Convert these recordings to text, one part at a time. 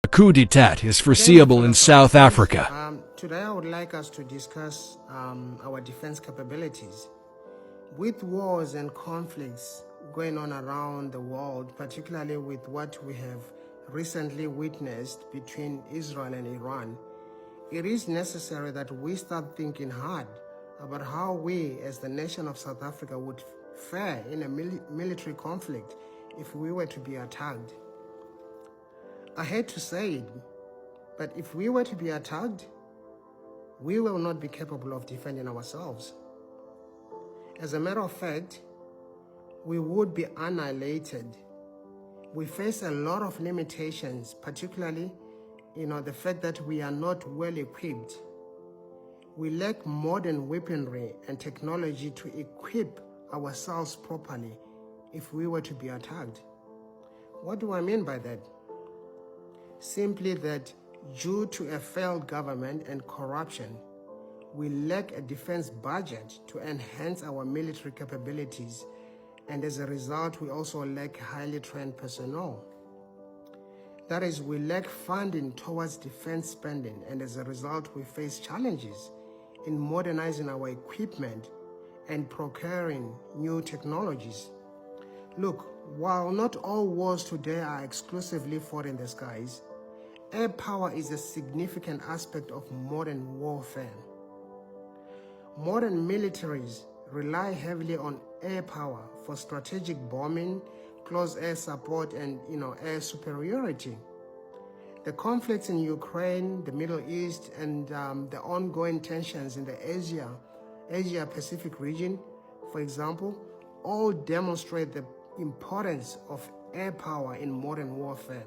A coup d'etat is foreseeable in South Africa. Today I would like us to discuss our defense capabilities. With wars and conflicts going on around the world, particularly with what we have recently witnessed between Israel and Iran, it is necessary that we start thinking hard about how we, as the nation of South Africa, would fare in a military conflict if we were to be attacked. I hate to say it, but if we were to be attacked, we will not be capable of defending ourselves. As a matter of fact, we would be annihilated. We face a lot of limitations, particularly, the fact that we are not well equipped. We lack modern weaponry and technology to equip ourselves properly if we were to be attacked. What do I mean by that? Simply that due to a failed government and corruption, we lack a defense budget to enhance our military capabilities, and as a result, we also lack highly trained personnel. That is, we lack funding towards defense spending, and as a result, we face challenges in modernizing our equipment and procuring new technologies. Look, while not all wars today are exclusively fought in the skies, air power is a significant aspect of modern warfare. Modern militaries rely heavily on air power for strategic bombing, close air support, and air superiority. The conflicts in Ukraine, the Middle East, and the ongoing tensions in the Asia-Pacific region, for example, all demonstrate the importance of air power in modern warfare.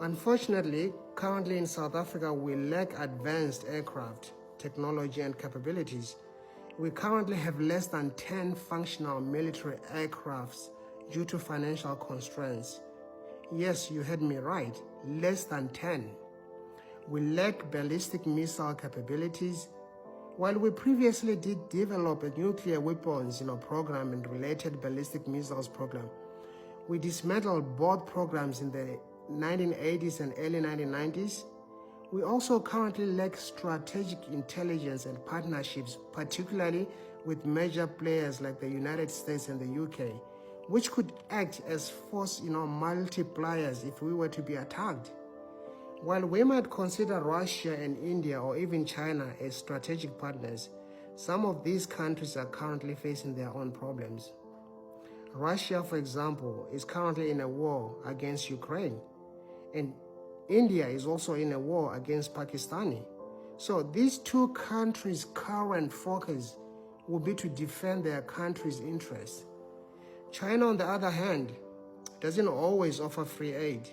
Unfortunately, currently in South Africa, we lack advanced aircraft, technology, and capabilities. We currently have less than 10 functional military aircrafts due to financial constraints. Yes, you heard me right, less than 10. We lack ballistic missile capabilities. While we previously did develop a nuclear weapons program and related ballistic missiles program, we dismantled both programs in the 1980s and early 1990s. We also currently lack strategic intelligence and partnerships, particularly with major players like the United States and the UK, which could act as force multipliers if we were to be attacked. While we might consider Russia and India or even China as strategic partners, some of these countries are currently facing their own problems. Russia, for example, is currently in a war against Ukraine, and India is also in a war against Pakistan. So these two countries' current focus will be to defend their country's interests. China, on the other hand, doesn't always offer free aid.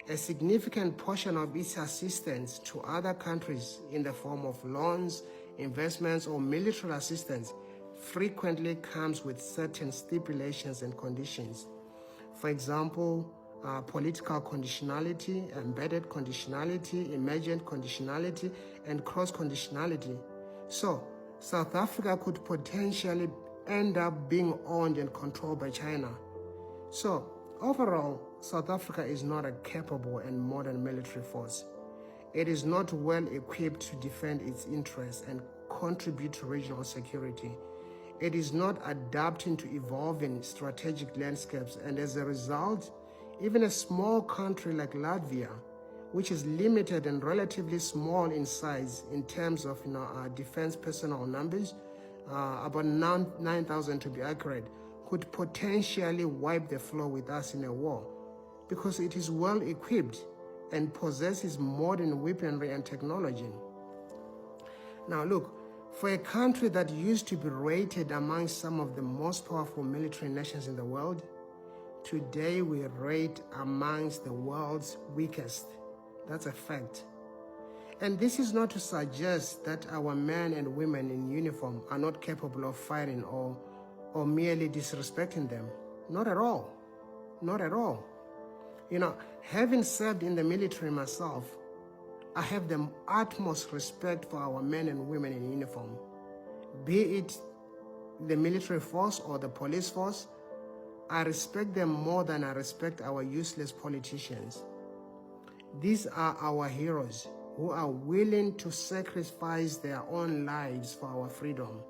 A significant portion of its assistance to other countries in the form of loans, investments, or military assistance frequently comes with certain stipulations and conditions. For example, political conditionality, embedded conditionality, emergent conditionality, and cross-conditionality. So, South Africa could potentially end up being owned and controlled by China. So, overall, South Africa is not a capable and modern military force. It is not well equipped to defend its interests and contribute to regional security. It is not adapting to evolving strategic landscapes, and as a result, even a small country like Latvia, which is limited and relatively small in size in terms of our defense personnel numbers, about 9,000 to be accurate, could potentially wipe the floor with us in a war because it is well equipped and possesses modern weaponry and technology. Now look, for a country that used to be rated among some of the most powerful military nations in the world, today we rate amongst the world's weakest. That's a fact. And this is not to suggest that our men and women in uniform are not capable of fighting or merely disrespecting them. Not at all. Not at all. Having served in the military myself, I have the utmost respect for our men and women in uniform. Be it the military force or the police force, I respect them more than I respect our useless politicians. These are our heroes who are willing to sacrifice their own lives for our freedom.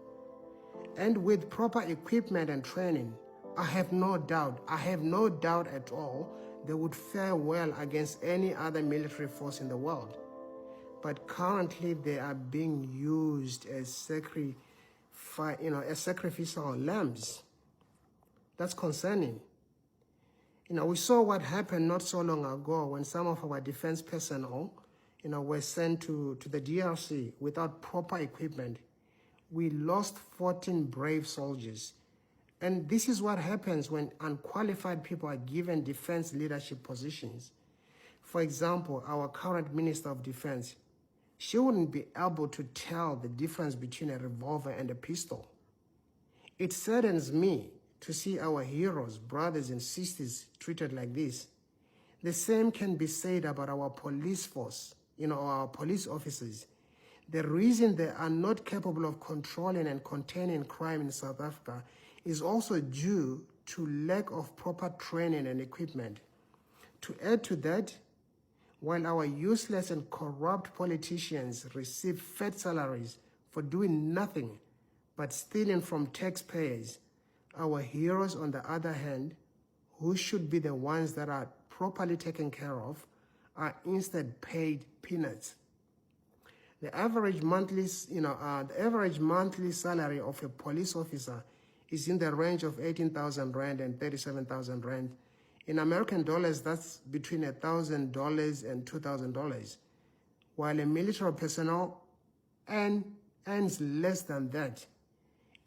And with proper equipment and training, I have no doubt at all, they would fare well against any other military force in the world. But currently they are being used as sacrificial lambs. That's concerning. We saw what happened not so long ago when some of our defense personnel, were sent to the DRC without proper equipment. We lost 14 brave soldiers. And this is what happens when unqualified people are given defense leadership positions. For example, our current Minister of Defense, she wouldn't be able to tell the difference between a revolver and a pistol. It saddens me to see our heroes, brothers and sisters treated like this. The same can be said about our police force, our police officers. The reason they are not capable of controlling and containing crime in South Africa is also due to lack of proper training and equipment. To add to that, while our useless and corrupt politicians receive fat salaries for doing nothing but stealing from taxpayers, our heroes, on the other hand, who should be the ones that are properly taken care of, are instead paid peanuts. The average monthly salary of a police officer is in the range of 18,000 Rand and 37,000 Rand. In American dollars, that's between $1,000 and $2,000, while a military personnel earns less than that.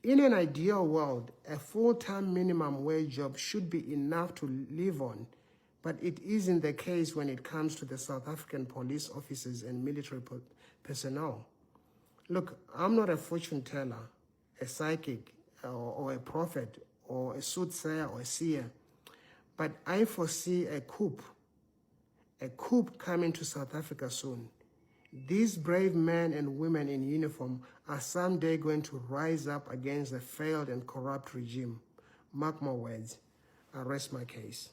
In an ideal world, a full-time minimum wage job should be enough to live on, but it isn't the case when it comes to the South African police officers and military personnel. Look, I'm not a fortune teller, a psychic, or a prophet, or a soothsayer or a seer, but I foresee a coup coming to South Africa soon. These brave men and women in uniform are someday going to rise up against a failed and corrupt regime. Mark my words. I rest my case.